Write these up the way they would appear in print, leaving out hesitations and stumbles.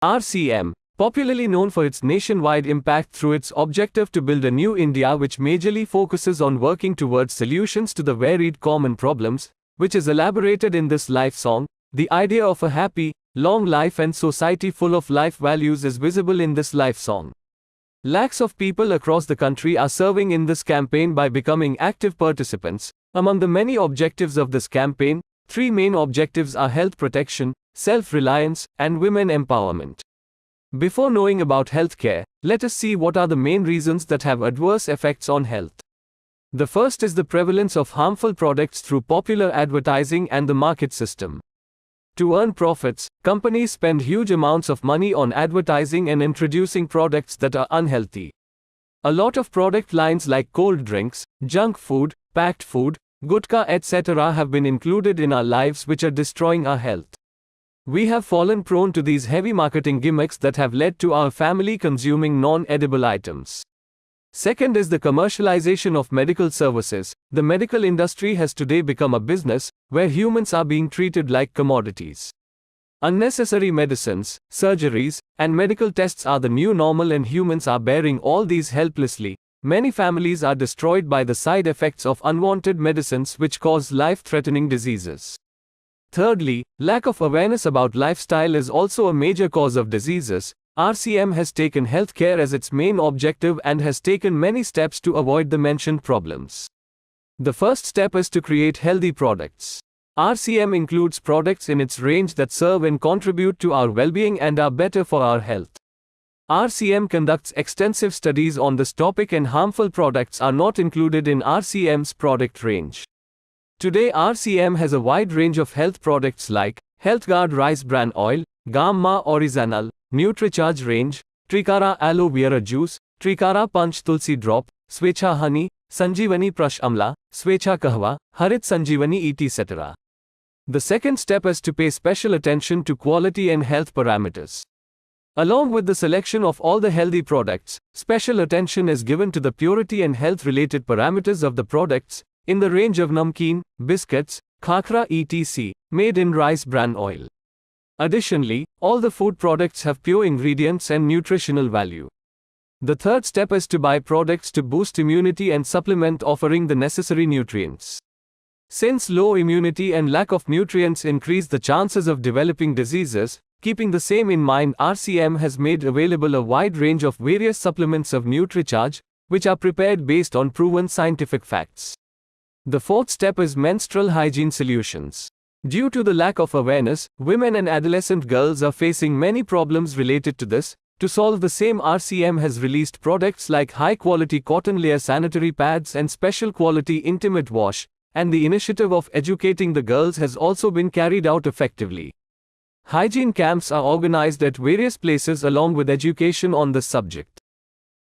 RCM, popularly known for its nationwide impact through its objective to build a new India which majorly focuses on working towards solutions to the varied common problems, which is elaborated in this life song. The idea of a happy, long life and society full of life values is visible in this life song. Lakhs of people across the country are serving in this campaign by becoming active participants. Among the many objectives of this campaign, three main objectives are health protection, self-reliance, and women empowerment. Before knowing about healthcare, let us see what are the main reasons that have adverse effects on health. The first is the prevalence of harmful products through popular advertising and the market system. To earn profits, companies spend huge amounts of money on advertising and introducing products that are unhealthy. A lot of product lines like cold drinks, junk food, packed food, gutka etc. have been included in our lives which are destroying our health. We have fallen prone to these heavy marketing gimmicks that have led to our family consuming non-edible items. Second is the commercialization of medical services. The medical industry has today become a business, where humans are being treated like commodities. Unnecessary medicines, surgeries, and medical tests are the new normal and humans are bearing all these helplessly. Many families are destroyed by the side effects of unwanted medicines which cause life-threatening diseases. Thirdly, lack of awareness about lifestyle is also a major cause of diseases. RCM has taken healthcare as its main objective and has taken many steps to avoid the mentioned problems. The first step is to create healthy products. RCM includes products in its range that serve and contribute to our well-being and are better for our health. RCM conducts extensive studies on this topic and harmful products are not included in RCM's product range. Today RCM has a wide range of health products like HealthGuard Rice Bran Oil, Gamma Original, NutriCharge range, Trikara Aloe Vera Juice, Trikara Punch Tulsi Drop, Swecha Honey, Sanjeevani Prash Amla, Swecha Kahwa, Harit Sanjeevani etc. The second step is to pay special attention to quality and health parameters. Along with the selection of all the healthy products, special attention is given to the purity and health-related parameters of the products, in the range of namkeen, biscuits, khakra etc., made in rice bran oil. Additionally, all the food products have pure ingredients and nutritional value. The third step is to buy products to boost immunity and supplement offering the necessary nutrients. Since low immunity and lack of nutrients increase the chances of developing diseases, keeping the same in mind, RCM has made available a wide range of various supplements of NutriCharge, which are prepared based on proven scientific facts. The fourth step is menstrual hygiene solutions. Due to the lack of awareness, women and adolescent girls are facing many problems related to this. To solve the same, RCM has released products like high-quality cotton layer sanitary pads and special quality intimate wash, and the initiative of educating the girls has also been carried out effectively. Hygiene camps are organized at various places along with education on this subject.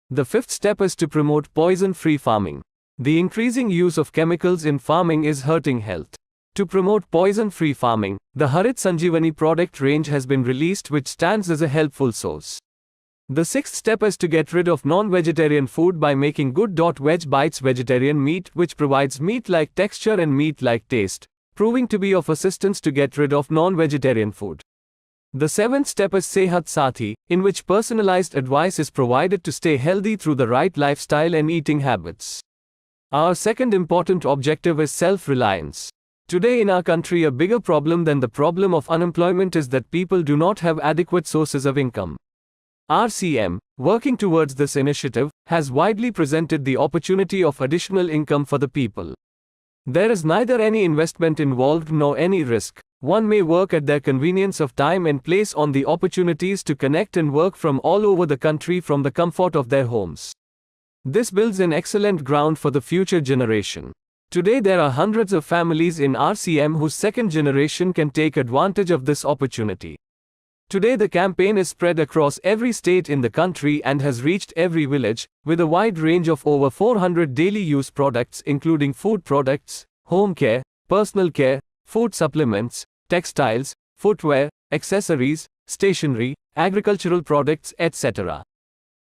The fifth step is to promote poison-free farming. The increasing use of chemicals in farming is hurting health. To promote poison-free farming, the Harit Sanjeevani product range has been released which stands as a helpful source. The sixth step is to get rid of non-vegetarian food by making Good Veg Bites vegetarian meat which provides meat-like texture and meat-like taste, proving to be of assistance to get rid of non-vegetarian food. The seventh step is Sehat Sathi, in which personalized advice is provided to stay healthy through the right lifestyle and eating habits. Our second important objective is self-reliance. Today in our country, a bigger problem than the problem of unemployment is that people do not have adequate sources of income. RCM, working towards this initiative, has widely presented the opportunity of additional income for the people. There is neither any investment involved nor any risk. One may work at their convenience of time and place on the opportunities to connect and work from all over the country from the comfort of their homes. This builds an excellent ground for the future generation. Today there are hundreds of families in RCM whose second generation can take advantage of this opportunity. Today the campaign is spread across every state in the country and has reached every village, with a wide range of over 400 daily use products including food products, home care, personal care, food supplements, textiles, footwear, accessories, stationery, agricultural products, etc.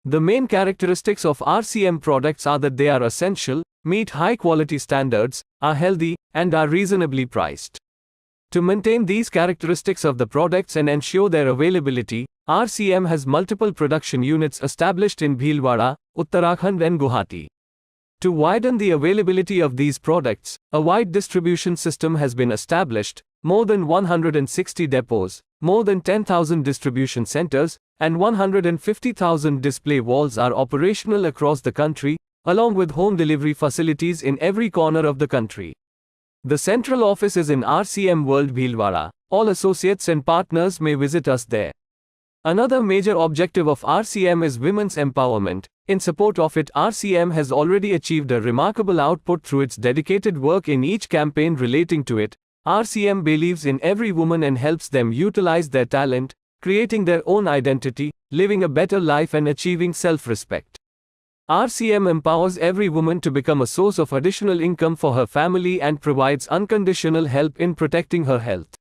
The main characteristics of RCM products are that they are essential, meet high-quality standards, are healthy, and are reasonably priced. To maintain these characteristics of the products and ensure their availability, RCM has multiple production units established in Bhilwara, Uttarakhand and Guwahati. To widen the availability of these products, a wide distribution system has been established, more than 160 depots, more than 10,000 distribution centers, and 150,000 display walls are operational across the country, along with home delivery facilities in every corner of the country. The central office is in RCM World Bhilwara. All associates and partners may visit us there. Another major objective of RCM is women's empowerment. In support of it, RCM has already achieved a remarkable output through its dedicated work in each campaign relating to it. RCM believes in every woman and helps them utilize their talent, creating their own identity, living a better life and achieving self-respect. RCM empowers every woman to become a source of additional income for her family and provides unconditional help in protecting her health.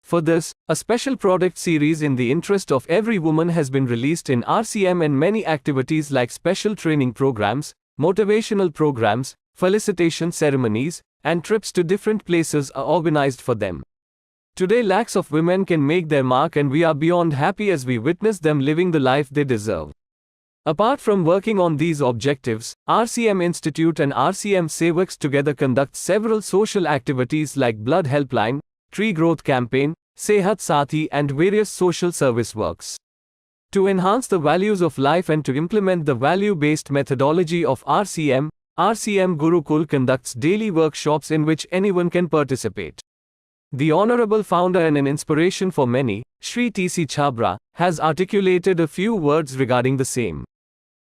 For this, a special product series in the interest of every woman has been released in RCM, and many activities like special training programs, motivational programs, felicitation ceremonies, and trips to different places are organized for them. Today lakhs of women can make their mark, and we are beyond happy as we witness them living the life they deserve. Apart from working on these objectives, RCM Institute and RCM Sevaks together conduct several social activities like Blood Helpline, Tree Growth Campaign, Sehat Sathi and various social service works. To enhance the values of life and to implement the value-based methodology of RCM, RCM Gurukul conducts daily workshops in which anyone can participate. The honorable founder and an inspiration for many, Shri T.C. Chhabra, has articulated a few words regarding the same.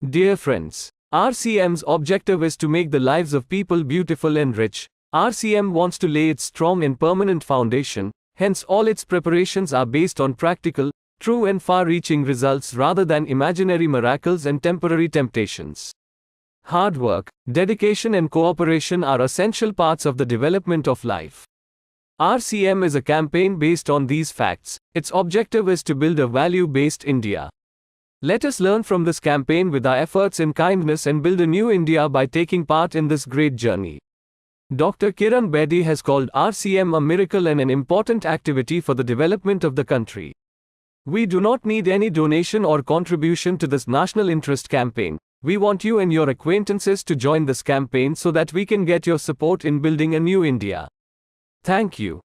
Dear friends, RCM's objective is to make the lives of people beautiful and rich. RCM wants to lay its strong and permanent foundation, hence all its preparations are based on practical, true and far-reaching results rather than imaginary miracles and temporary temptations. Hard work, dedication and cooperation are essential parts of the development of life. RCM is a campaign based on these facts. Its objective is to build a value-based India. Let us learn from this campaign with our efforts in kindness and build a new India by taking part in this great journey. Dr. Kiran Bedi has called RCM a miracle and an important activity for the development of the country. We do not need any donation or contribution to this national interest campaign. We want you and your acquaintances to join this campaign so that we can get your support in building a new India. Thank you.